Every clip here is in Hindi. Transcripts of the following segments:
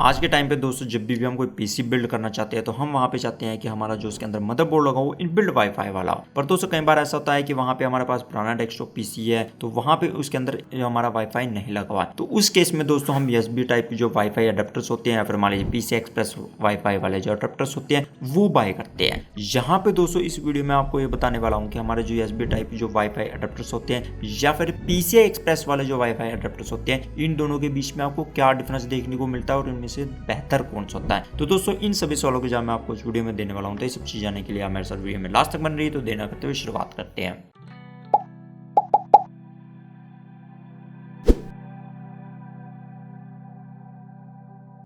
आज के टाइम पे दोस्तों जब भी हम कोई पीसी बिल्ड करना चाहते हैं तो हम वहाँ पे चाहते हैं कि हमारा जो उसके अंदर मदरबोर्ड लगा हो वो इनबिल्ट वाईफाई वाला हो। पर दोस्तों कई बार ऐसा होता है कि वहाँ पे हमारे पास पुराना डेस्कटॉप पीसी है तो वहाँ पे उसके अंदर हमारा वाईफाई नहीं लगा हुआ है। तो उस केस में दोस्तों हम यूएसबी टाइप जो वाईफाई अडेप्टर्स होते हैं या फिर मान लीजिए पीसी एक्सप्रेस वाईफाई वाले जो अडेप्टर्स होते हैं वो बाय करते हैं। यहाँ पे दोस्तों इस वीडियो में आपको ये बताने वाला हूँ कि हमारे जो यूएसबी टाइप जो वाईफाई अडेप्टर्स होते हैं या फिर पीसी एक्सप्रेस वाले जो वाईफाई अडेप्टर्स होते हैं इन दोनों के बीच में आपको क्या डिफरेंस देखने को मिलता है और इनमें से बेहतर कौन सा होता है। तो दोस्तों इन सभी सवालों के जवाब मैं आपको इस वीडियो में देने वाला हूं। तो ये सब चीज जानने के लिए आप मेरे साथ वीडियो में लास्ट तक बन रही है। तो देना करते हुए शुरुआत करते हैं।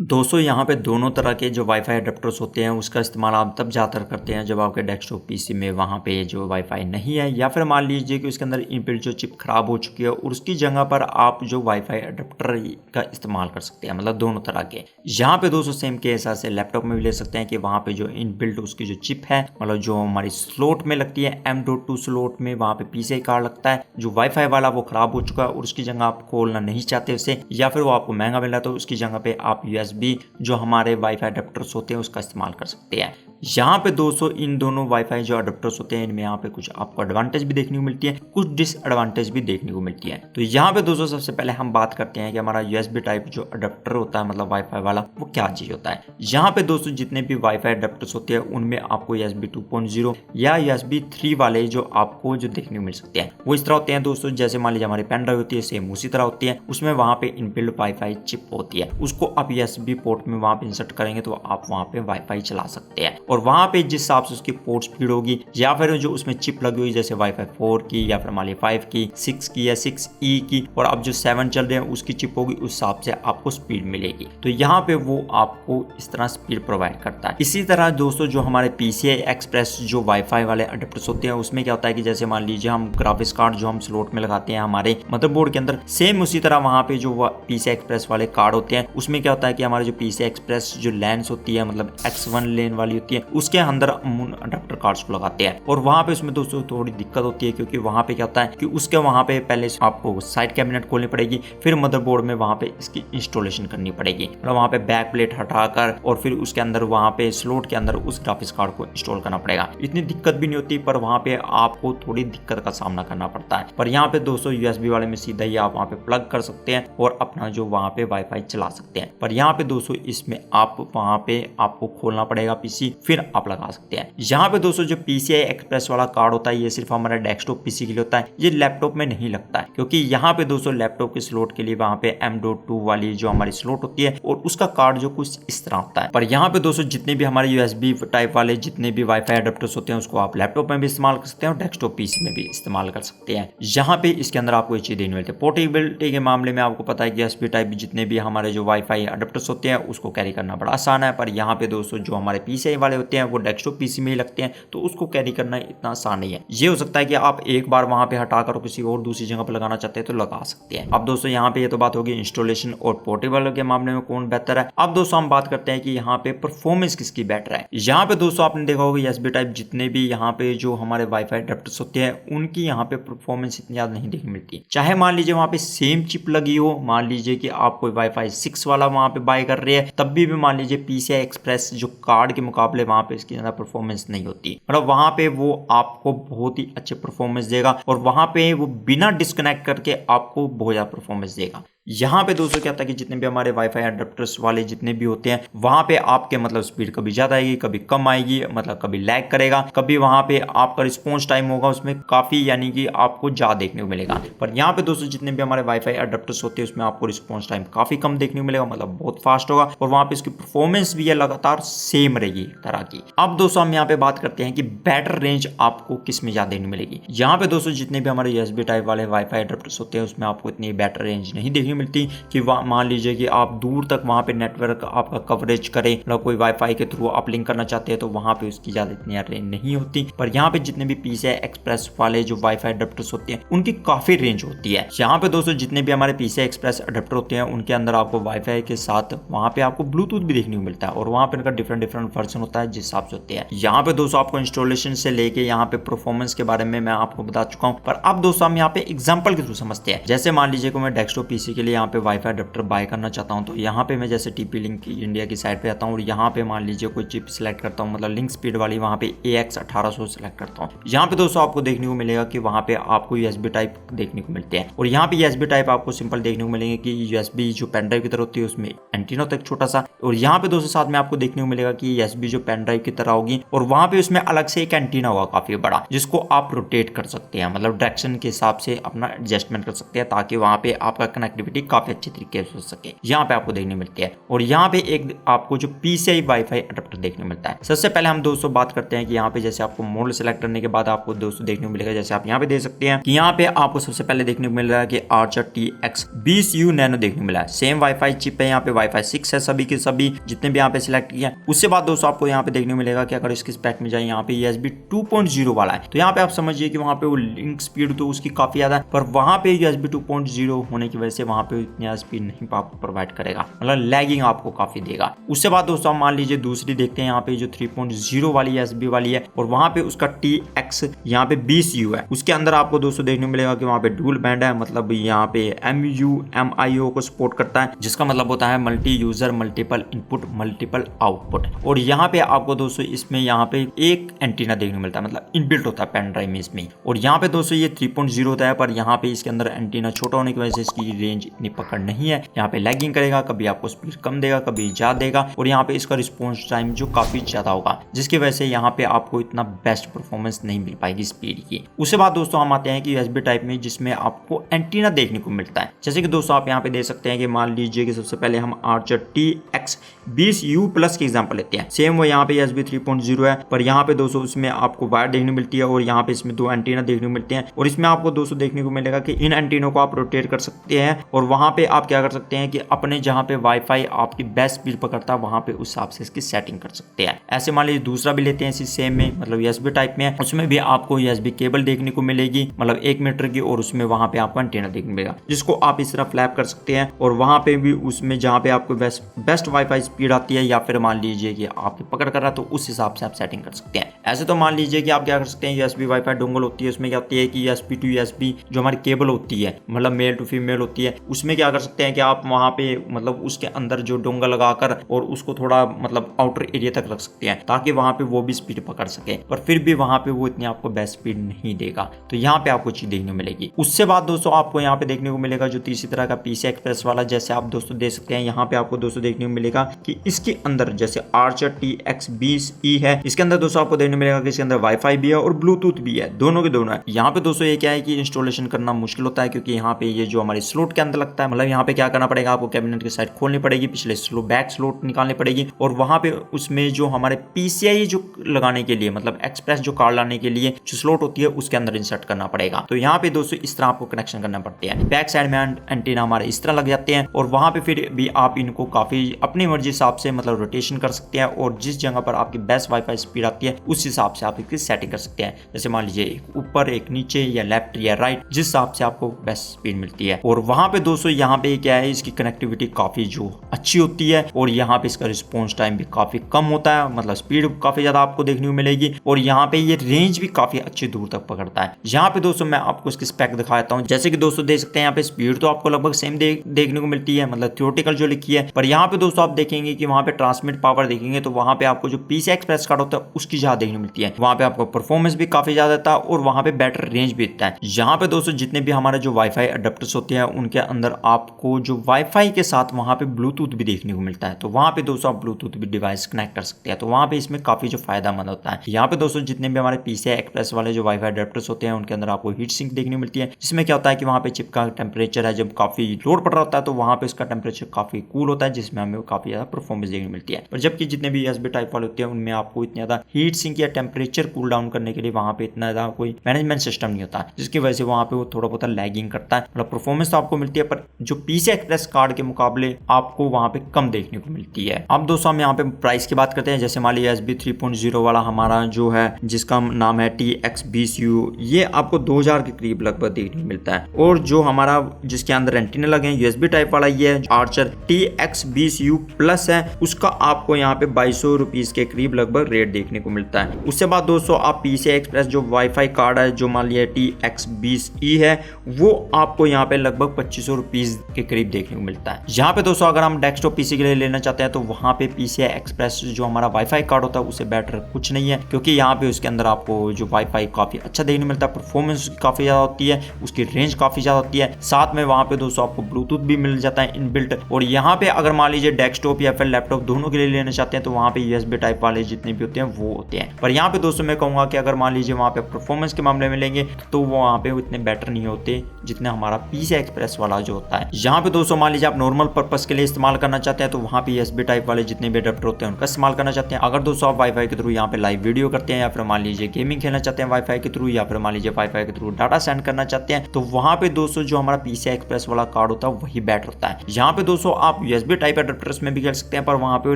दोस्तों यहाँ पे दोनों तरह के जो वाईफाई अडेप्टर्स होते हैं उसका इस्तेमाल आप तब ज़्यादातर करते हैं जब आपके डेस्कटॉप पीसी में वहाँ पे जो वाईफाई नहीं है या फिर मान लीजिए कि उसके अंदर इनबिल्ट जो चिप खराब हो चुकी है और उसकी जगह पर आप जो वाईफाई अडेप्टर का इस्तेमाल कर सकते हैं, मतलब दोनों तरह के। यहाँ पे दोस्तों सेम के हिसाब से लैपटॉप में भी ले सकते हैं कि वहाँ पे जो इनबिल्ट उसकी जो चिप है मतलब जो हमारी स्लॉट में लगती है M.2 स्लॉट में वहाँ पे पीसीआई कार्ड लगता है, जो वाईफाई वाला वो खराब हो चुका है और उसकी जगह आप खोलना नहीं चाहते उसे या फिर वो आपको महंगा मिल रहा है तो उसकी जगह पे आप यूएसबी जो हमारे वाईफाई अडेप्टर्स होते हैं उसका इस्तेमाल कर सकते हैं। यहाँ पे दोस्तों इन दोनों वाईफाई जो अडेप्टर्स होते हैं इनमें यहाँ पे कुछ आपको एडवांटेज भी देखने को मिलती है, कुछ डिसएडवांटेज भी देखने को मिलती है। तो यहाँ पे दोस्तों सबसे पहले हम बात करते हैं कि हमारा यूएसबी टाइप जो अडेप्टर होता है मतलब वाईफाई वाला वो क्या चीज होता है। यहाँ पे दोस्तों जितने भी वाईफाई अडेप्टर्स होते हैं उनमें आपको USB 2.0 या USB 3 वाले जो आपको जो देखने को मिल सकते हैं वो इस तरह होते हैं दोस्तों। जैसे मान लीजिए हमारी पेन ड्राइव होती है सेम उसी तरह होती है, उसमें वहाँ पे इनबिल्ट वाईफाई चिप होती है, उसको आप USB पोर्ट में वहाँ पे इंसर्ट करेंगे तो आप वहाँ पे वाईफाई चला सकते हैं और वहाँ पे जिस हिसाब से उसकी पोर्ट स्पीड होगी या फिर जो उसमें चिप लगी हुई जैसे वाईफाई 4 की या फिर मान लीजिए 5 की 6 की या 6E की और अब जो 7 चल रहे हैं उसकी चिप होगी उस हिसाब से आपको स्पीड मिलेगी। तो यहाँ पे वो आपको इस तरह स्पीड प्रोवाइड करता है। इसी तरह दोस्तों जो हमारे PCI एक्सप्रेस जो वाईफाई वाले अडेप्टर्स होते हैं उसमें क्या होता है कि जैसे मान लीजिए हम ग्राफिक्स कार्ड जो हम स्लॉट में लगाते हैं हमारे मदरबोर्ड के अंदर सेम उसी तरह वहाँ पे जो PCI एक्सप्रेस वाले कार्ड होते हैं उसमें क्या होता है कि हमारे जो PCI एक्सप्रेस जो लेंस होती है मतलब X1 लेन वाली होती है उसके अंदर अडेप्टर कार्ड्स को लगाते हैं और वहाँ पे उसमें दोस्तों थोड़ी दिक्कत होती है क्योंकि वहाँ पे क्या होता है कि उसके वहाँ पे पहले आपको साइड कैबिनेट खोलनी पड़ेगी फिर मदरबोर्ड में वहाँ पे इसकी इंस्टॉलेशन करनी पड़ेगी, मतलब वहाँ पे बैक प्लेट हटाकर और फिर उसके अंदर वहाँ पे स्लॉट के अंदर उस ग्राफिक्स कार्ड को इंस्टॉल करना पड़ेगा। इतनी दिक्कत भी नहीं होती पर वहाँ पे आपको थोड़ी दिक्कत का सामना करना पड़ता है। पर यहाँ पे दोस्तों यूएसबी वाले में सीधा ही आप वहाँ पे प्लग कर सकते हैं और अपना जो वहाँ पे वाईफाई चला सकते हैं। पर यहाँ पे दोस्तों इसमें आप वहाँ पे आपको खोलना पड़ेगा पीसी फिर आप लगा सकते हैं। यहाँ पे दोस्तों जो PCI एक्सप्रेस वाला कार्ड होता है ये सिर्फ हमारा डेस्कटॉप पीसी के लिए होता है, ये लैपटॉप में नहीं लगता है क्योंकि यहाँ पे दोस्तों लैपटॉप के स्लॉट के लिए वहाँ पे M.2 वाली जो हमारी स्लॉट होती है और उसका कार्ड जो कुछ इस तरह होता है। पर यहाँ पे दोस्तों जितने भी हमारे USB टाइप वाले जितने भी वाईफाई अडेप्टर्स होते हैं उसको आप लैपटॉप में भी इस्तेमाल कर सकते हैं और डेस्कटॉप पीसी में भी इस्तेमाल कर सकते हैं। यहाँ पे इसके अंदर आपको ये चीज देखने मिलती है। पोर्टेबिलिटी के मामले में आपको पता है कि USB टाइप जितने भी हमारे जो वाईफाई अडेप्टर्स होते हैं उसको कैरी करना बड़ा आसान है। पर यहाँ पे दोस्तों जो हमारे PCI वाले होते हैं वो डेस्कटॉप पीसी में ही लगते हैं तो उसको कैरी करना इतना आसान नहीं है। ये हो सकता है कि आप एक बार वहां पे हटाकर किसी और दूसरी जगह पर लगाना चाहते हैं तो लगा सकते हैं। अब दोस्तों यहाँ पे ये तो बात होगी इंस्टॉलेशन और पोर्टेबल के मामले में कौन बेहतर है। अब दोस्तों हम बात करते हैं कि यहाँ पे परफॉर्मेंस किसकी बेटर है। यहाँ पे दोस्तों आपने देखा होगा USB टाइप जितने भी यहाँ पे जो हमारे वाईफाई अडेप्टर्स होते हैं उनकी यहाँ पे परफॉर्मेंस इतनी ज्यादा नहीं देखने मिलती। चाहे मान लीजिए वहां पे सेम चिप लगी हो, मान लीजिए कि आप कोई वाईफाई 6 वाला वहां पे बाय कर रहे हैं तब भी मान लीजिए PCI एक्सप्रेस जो कार्ड के मुकाबले वहां पे इसकी ज्यादा परफॉर्मेंस नहीं होती, मतलब वहां पे वो आपको बहुत ही अच्छे परफॉर्मेंस देगा और वहां पे वो बिना डिस्कनेक्ट करके आपको बहुत ज्यादा परफॉर्मेंस देगा। यहाँ पे दोस्तों क्या होता है कि जितने भी हमारे वाईफाई अडेप्टर्स वाले जितने भी होते हैं वहां पे आपके मतलब स्पीड कभी ज्यादा आएगी कभी कम आएगी, मतलब कभी लैग करेगा, कभी वहां पे आपका रिस्पॉन्स टाइम होगा उसमें काफी यानी कि आपको ज्यादा देखने को मिलेगा। पर यहाँ पे दोस्तों जितने भी हमारे वाईफाई अडेप्टर्स होते हैं उसमें आपको रिस्पॉन्स टाइम काफी कम देखने को मिलेगा, मतलब बहुत फास्ट होगा और वहां पे इसकी परफॉर्मेंस भी है लगातार सेम रहेगी तरह की। अब दोस्तों हम यहाँ पे बात करते हैं कि बैटर रेंज आपको किस में ज्यादा देखने मिलेगी। यहाँ पे दोस्तों जितने भी हमारे USB टाइप वाले वाईफाई अडेप्टर्स होते हैं उसमें आपको इतनी बैटर रेंज नहीं देखने मिलती कि मान लीजिए कि आप दूर तक वहां पे नेटवर्क आपका कवरेज करे, मतलब कोई वाईफाई के थ्रू आप लिंक करना चाहते हैं तो वहां पे उसकी ज्यादा इतनी रेंज नहीं होती। पर यहाँ पे जितने भी PCI एक्सप्रेस वाले जो वाईफाई अडेप्टर्स होते हैं उनकी काफी रेंज होती है। यहाँ पे दोस्तों जितने भी हमारे PCI एक्सप्रेस अडेप्टर होते हैं उनके अंदर आपको वाईफाई के साथ वहां पे आपको ब्लूटूथ भी देखने को मिलता है और वहां पे इनका डिफरेंट वर्जन होता है जिस हिसाब से होते हैं। यहाँ पे दोस्तों आपको इंस्टॉलेशन से लेके यहाँ पे परफॉर्मेंस के बारे में मैं आपको बता चुका हूँ। पर अब दोस्तों हम यहाँ पे एग्जांपल के थ्रू समझते हैं। जैसे मान लीजिए कि मैं डेस्कटॉप पीसी के लिए यहाँ पे वाईफाई अडेप्टर बाय करना चाहता हूँ तो यहाँ पे मैं जैसे टीपी लिंक इंडिया की साइड पे आता हूँ और यहाँ पे मान लीजिए कोई चिप सिलेक्ट करता हूँ, मतलब लिंक स्पीड वाली, वहाँ पे AX1800 सेलेक्ट करता हूँ। यहाँ पे दोस्तों आपको देखने को मिलेगा कि वहाँ पे आपको USB टाइप देखने को मिलते हैं और यहाँ पे USB टाइप आपको सिंपल देखने को मिलेंगे कि USB जो पेन ड्राइव की तरह होती है उसमें एंटीना होता है छोटा सा, और यहाँ पे दोस्तों साथ में आपको देखने को मिलेगा कि USB जो पेन ड्राइव की तरह होगी और वहाँ पे उसमें अलग से एक एंटीना होगा काफी बड़ा, जिसको आप रोटेट कर सकते हैं, मतलब डायरेक्शन के हिसाब से अपना एडजस्टमेंट कर सकते हैं ताकि वहाँ पे आपका कनेक्टिविटी काफी अच्छी तरीके से हो सके। यहाँ पे आपको देखने मिलती है और यहाँ पे एक आपको जो PCI वाईफाई अडेप्टर देखने मिलता है। सबसे पहले हम दोस्तों बात करते हैं कि यहाँ पे जैसे आपको मॉडल सेलेक्ट करने के बाद आपको दोस्तों देखने को मिलेगा, जैसे आप यहाँ पे देख सकते हैं कि यहाँ पे आपको सबसे पहले देखने को मिल रहा है कि Archer TX20U नैनो देखने को मिला है। सेम वाईफाई चिप है, यहाँ पे वाईफाई 6 है सभी के सभी जितने भी यहाँ पे सिलेक्ट किया। उसके बाद दोस्तों आपको यहाँ पे देखने को मिलेगा कि अगर इसकी स्पेक में जाए यहाँ पे USB 2.0 वाला है, तो यहाँ पे आप समझिए कि वहाँ पे वो लिंक स्पीड तो उसकी काफी ज्यादा है, पर वहाँ पे USB 2.0 होने की वजह से वहाँ पे इतना स्पीड नहीं आपको प्रोवाइड करेगा, मतलब लैगिंग आपको काफी देगा। उसके बाद दोस्तों मान लीजिए दूसरी देखते हैं यहाँ पे जो 3.0 वाली USB वाली है और वहाँ पे उसका TX यहाँ पे 20U है। उसके अंदर आपको दोस्तों देखने को मिलेगा कि वहाँ पे डुअल बैंड है, मतलब यहाँ पे MU/MIO को सपोर्ट करता है, जिसका मतलब होता है multi user multiple input multiple output. और यहाँ पे आपको दोस्तों इसमें यहाँ पे एक एंटीना देखने को मिलता है, मतलब इनबिल्ट होता है पेन ड्राइव में इसमें। और यहाँ पे दोस्तों ये 3.0 होता है, पर यहाँ पे इसके अंदर एंटीना छोटा होने की वजह से इसकी रेंज इतनी पकड़ नहीं है, यहाँ पे लैगिंग करेगा, कभी आपको स्पीड कम देगा कभी ज्यादा देगा, और यहाँ पे इसका रिस्पॉन्स टाइम जो काफी ज्यादा होगा, जिसकी वजह से यहाँ पे आपको इतना बेस्ट परफॉर्मेंस नहीं मिल पाएगी स्पीड की। उसके बाद दोस्तों हम आते हैं कि USB टाइप में जिसमें आपको एंटीना देखने को मिलता है। जैसे कि दोस्तों आप यहाँ पे देख सकते हैं कि मान लीजिए कि सबसे पहले हम Archer TX20U प्लस की एग्जांपल लेते हैं। सेम वो यहाँ पे USB 3.0 है, पर यहाँ पे दोस्तों उसमें आपको वायर देखने को मिलती है और यहाँ पे इसमें 2 एंटीना देखने को मिलते हैं। और इसमें आपको दोस्तों देखने को मिलेगा कि इन एंटीनों को आप रोटेट कर सकते हैं और वहां पे आप क्या कर सकते हैं कि अपने जहां पे वाईफाई आपकी बेस्ट स्पीड पकड़ता है वहां पे उस हिसाब से इसकी सेटिंग कर सकते हैं। ऐसे मान लीजिए दूसरा भी लेते हैं इसी सेम में, मतलब USB टाइप में, उसमें भी आपको USB केबल देखने को मिलेगी, मतलब 1 मीटर की, और उसमें वहां पे आपको एंटीना देखने मिलेगा जिसको आप इस तरह फ्लैप कर सकते हैं और वहां पे भी उसमें जहां पे आपको बेस्ट वाईफाई स्पीड आती है या फिर मान लीजिए कि आपकी पकड़ कर रहा है तो उस हिसाब से आप सेटिंग कर सकते हैं। ऐसे तो मान लीजिए कि आप क्या कर सकते हैं, USB वाईफाई डोंगल होती है, उसमें क्या होती है कि USB टू USB जो हमारी केबल होती है, मतलब मेल टू फीमेल होती है, उसमें क्या कर सकते हैं कि आप वहां पे मतलब उसके अंदर जो डोंगा लगाकर और उसको थोड़ा मतलब आउटर एरिया तक रख सकते हैं ताकि वहां पे वो भी स्पीड पकड़ सके, पर फिर भी वहां पे वो इतनी आपको बेस्ट स्पीड नहीं देगा। तो यहाँ पे आपको चीज देखने को मिलेगी। उससे बाद दोस्तों आपको यहाँ पे देखने को मिलेगा जो तीसरी तरह का PCI Express वाला, जैसे आप दोस्तों देख सकते हैं यहाँ पे आपको दोस्तों देखने को मिलेगा कि इसके अंदर जैसे Archer TX20E है, इसके अंदर दोस्तों आपको देखने को मिलेगा कि इसके अंदर वाईफाई भी है और ब्लूटूथ भी है, दोनों के दोनों है। यहाँ पे दोस्तों ये क्या है कि इंस्टॉलेशन करना मुश्किल होता है क्योंकि यहाँ पे ये जो हमारी स्लॉट के अंदर लगता है, मतलब यहाँ पे क्या करना पड़ेगा, आपको कैबिनेट की साइड खोलनी पड़ेगी, पिछले बैक स्लॉट निकालनी पड़ेगी और वहां पे उसमें जो हमारे PCI जो लगाने के लिए, मतलब एक्सप्रेस जो कार्ड लाने के लिए जो स्लॉट होती है उसके अंदर इंसर्ट करना पड़ेगा। तो यहाँ पे दोस्तों इस तरह आपको कनेक्शन करना पड़ते हैं। बैक साइड में एंटीना हमारे इस तरह लग जाते हैं और वहां पे फिर भी आप इनको काफी अपनी मर्जी हिसाब से मतलब रोटेशन कर सकते हैं और जिस जगह पर आपकी बेस्ट वाईफाई स्पीड आती है उस हिसाब से आप इसकी सेटिंग कर सकते हैं। जैसे मान लीजिए एक ऊपर एक नीचे या लेफ्ट या राइट, जिस हिसाब से आपको बेस्ट स्पीड मिलती है। और वहां पे दोस्तों यहाँ पे क्या है, इसकी कनेक्टिविटी काफी जो अच्छी होती है और यहाँ पे इसका रिस्पॉन्स टाइम भी काफी कम होता है, मतलब स्पीड काफी ज्यादा आपको देखने को मिलेगी और यहाँ पे ये रेंज भी काफी अच्छी दूर तक पकड़ता है। यहाँ पे दोस्तों मैं आपको इसकी स्पेक दिखाता हूँ। जैसे कि दोस्तों देख सकते हैं यहाँ पे स्पीड तो आपको लगभग सेम देखने को मिलती है, मतलब थ्योरेटिकल जो लिखी है, पर यहाँ पे दोस्तों आप देखेंगे कि वहाँ पे ट्रांसमिट पावर देखेंगे तो वहाँ पे आपको जो PCI Express कार्ड होता है उसकी ज्यादा देखने को मिलती है। वहाँ पे आपको परफॉर्मेंस भी काफी ज्यादा था और वहाँ पे बेटर रेंज भी इतना है। यहाँ पे दोस्तों जितने भी हमारे जो वाईफाई अडेप्टर्स होते हैं उनके अंदर आपको जो वाईफाई के साथ वहाँ पे ब्लूटूथ भी देखने को मिलता है, तो वहाँ पे दोस्तों आप ब्लूटूथ भी डिवाइस कनेक्ट कर सकते हैं। तो वहाँ पे इसमें काफी जो फायदामंद होता है। यहाँ पे दोस्तों जितने भी हमारे PCI Express वाले जो वाईफाई अडेप्टर्स होते हैं उनके अंदर आपको हीट सिंक देखने को मिलती है, जिसमें क्या होता है कि वहाँ पे चिप का टेम्परेचर है, जब काफी लोड पड़ रहा होता है तो वहाँ पे उसका टेम्परेचर काफी कूल होता है, जिसमें हमें काफी ज्यादा परफॉर्मेंस देखने को मिलती है। पर जबकि जितने भी USB टाइप वाले होते हैं उनमें आपको इतना ज्यादा हीट सिंक या टेम्परेचर कूल डाउन करने के लिए वहाँ पे इतना ज्यादा कोई मैनेजमेंट सिस्टम नहीं होता, जिसकी वजह से वहाँ पे वो थोड़ा बहुत लैगिंग करता है। मतलब परफॉर्मेंस तो आपको मिलती है पर जो PCI Express कार्ड के मुकाबले आपको वहाँ पे कम देखने को मिलती है। अब दोस्तों हम यहाँ पे प्राइस की बात करते हैं। जैसे मान लीजिए USB 3.0 वाला हमारा जो है जिसका नाम है TX20U, ये आपको 2000 के करीब लगभग देखने को मिलता है। और जो हमारा जिसके अंदर एंटीना लगे हैं USB टाइप वाला ये Archer TX20U प्लस है, उसका आपको यहाँ पे 2200 रुपीज के करीब लगभग रेट देखने को मिलता है। उससे बाद दोस्तों आप PCI Express जो वाईफाई कार्ड है जो मान लिया TX20E है वो आपको यहाँ पे लगभग 2500 ₹3500 के करीब देखने को मिलता है। यहाँ पे दोस्तों अगर हम डेस्कटॉप पीसी के लिए लेना चाहते हैं तो वहाँ पे PCI Express जो हमारा वाईफाई कार्ड होता है उससे बेटर कुछ नहीं है, क्योंकि यहाँ पे उसके अंदर आपको जो वाईफाई काफी अच्छा देखने मिलता है, परफॉर्मेंस काफी ज्यादा होती है, उसकी रेंज काफी ज्यादा होती है, साथ में वहाँ पे दोस्तों आपको ब्लूटूथ भी मिल जाता है इनबिल्ट। और यहाँ पे अगर मान लीजिए डेस्कटॉप या फिर लैपटॉप दोनों के लिए लेना चाहते हैं तो वहाँ पे USB टाइप वाले जितने भी होते हैं वो होते हैं। पर यहाँ पे दोस्तों मैं कहूँगा कि अगर मान लीजिए वहाँ पे परफॉर्मेंस के मामले में लेंगे तो वहाँ पे उतने बेटर नहीं होते जितने हमारा PCI Express वाला जो होता है। यहाँ पे दोस्तों मान लीजिए आप नॉर्मल पर्पस के लिए इस्तेमाल करना चाहते हैं तो वहाँ पे USB टाइप वाले जितने भी अडेप्टर होते हैं उनका इस्तेमाल करना चाहते हैं। अगर दोस्तों आप वाईफाई के थ्रू यहाँ पे लाइव वीडियो करते हैं या फिर मान लीजिए गेमिंग खेलना चाहते हैं वाईफाई के थ्रू, या फिर मान लीजिए वाईफाई के थ्रू डाटा सेंड करना चाहते हैं तो वहाँ पे दोस्तों जो हमारा PCI Express वाला कार्ड होता है वही बेटर होता है। यहाँ पे दोस्तों आप USB टाइप अडेप्टर्स में भी कर सकते हैं पर वहाँ पे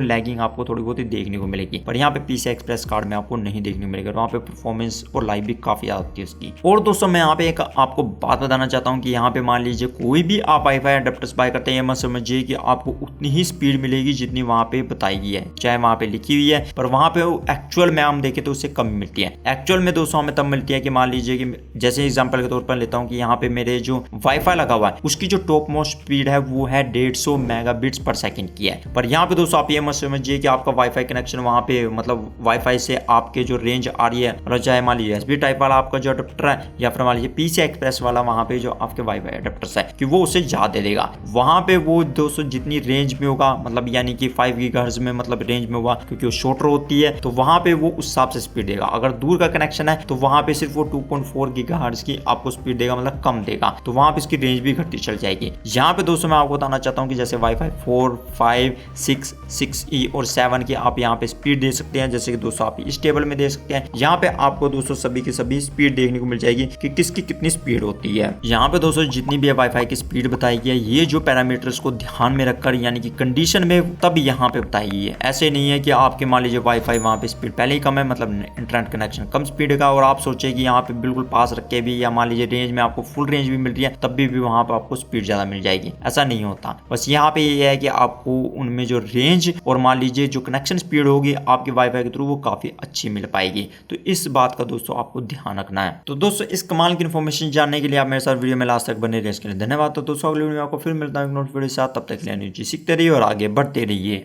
लैगिंग आपको थोड़ी बहुत ही देखने को मिलेगी, पर यहाँ पे PCI Express कार्ड में आपको नहीं देखने को मिलेगा। वहाँ पे परफॉर्मेंस और लाइव भी काफी ज्यादा होती है उसकी। और दोस्तों मैं यहाँ पे एक आपको बात बताना चाहता हूँ कि यहाँ पे मान लीजिए कोई भी आप वाईफाई अडेप्टर्स बाय करते हैं, मत समझिए कि आपको उतनी ही स्पीड मिलेगी जितनी वहाँ पे बताई गई है, चाहे वहाँ पे लिखी हुई है, पर वहाँ पे एक्चुअल में हम देखें तो उससे कम मिलती है। एक्चुअल में दोस्तों हमें तब मिलती है कि मान लीजिए कि जैसे एग्जांपल के तौर पर लेता हूँ कि यहाँ पे मेरे जो वाईफाई लगा हुआ है उसकी जो टॉप मोस्ट स्पीड है वो है 150 मेगाबिट्स पर सेकंड की है। पर यहाँ पे दोस्तों आप ये मत समझिए कि आपका वाईफाई कनेक्शन वहाँ पे मतलब वाईफाई से आपके जो रेंज आ रही है, मतलब चाहे मान लीजिए USB टाइप वाला आपका जो अडेप्टर है या फिर मान लीजिए PCI Express वाला वहाँ पे जो आपके वाईफाई अडेप्टर्स है कि वो उससे ज्यादा दे देगा। वहाँ पे वो दोस्तों जितनी रेंज में होगा, मतलब यानी कि 5 गीगाहर्ट्ज में मतलब रेंज में होगा, क्योंकि वो शॉर्टर होती है तो वहाँ पे वो उस हिसाब से स्पीड देगा। अगर दूर का कनेक्शन है तो वहाँ पे सिर्फ वो 2.4 गीगाहर्ट्ज की आपको स्पीड देगा, मतलब कम देगा, तो वहाँ पे इसकी रेंज भी घटती चल जाएगी। यहाँ पे दोस्तों मैं आपको बताना चाहता हूँ कि जैसे वाईफाई 4, 5, 6, 6E और 7 की आप यहाँ पे स्पीड दे सकते हैं, जैसे कि दोस्तों आप इस टेबल में दे सकते हैं। यहाँ पे आपको दोस्तों सभी की सभी स्पीड देखने को मिल जाएगी कि किसकी कितनी स्पीड होती है। यहाँ पे दोस्तों जितनी भी वाईफाई की स्पीड बताई गई है ये जो पैरामीटर्स को ध्यान में रखकर यानी कि कंडीशन में तब यहाँ पे बताई गई है। ऐसे नहीं है कि आपके मान लीजिए वाईफाई वहाँ पे स्पीड पहले ही कम है, मतलब इंटरनेट कनेक्शन कम स्पीड का, और आप सोचे कि यहाँ पे बिल्कुल पास रख के भी या मान लीजिए रेंज में आपको फुल रेंज भी मिल रही है तब भी वहाँ पे आपको स्पीड ज्यादा मिल जाएगी। ऐसा नहीं होता। बस यहाँ पे ये है कि आपको उनमें जो रेंज और मान लीजिए जो कनेक्शन स्पीड होगी आपके वाईफाई के थ्रू वो काफी अच्छी मिल पाएगी। तो इस बात का दोस्तों आपको ध्यान रखना है। तो दोस्तों इस कमाल की इन्फॉर्मेशन जानने के लिए आप मेरे साथ वीडियो में लास्ट तक बने रहिए, इसके लिए धन्यवाद। तो दोस्तों अगली वीडियो में आपको फिर मिलता है नोट वीडियो के साथ, तब तक के लिए सीखते रहिए और आगे बढ़ते रहिए।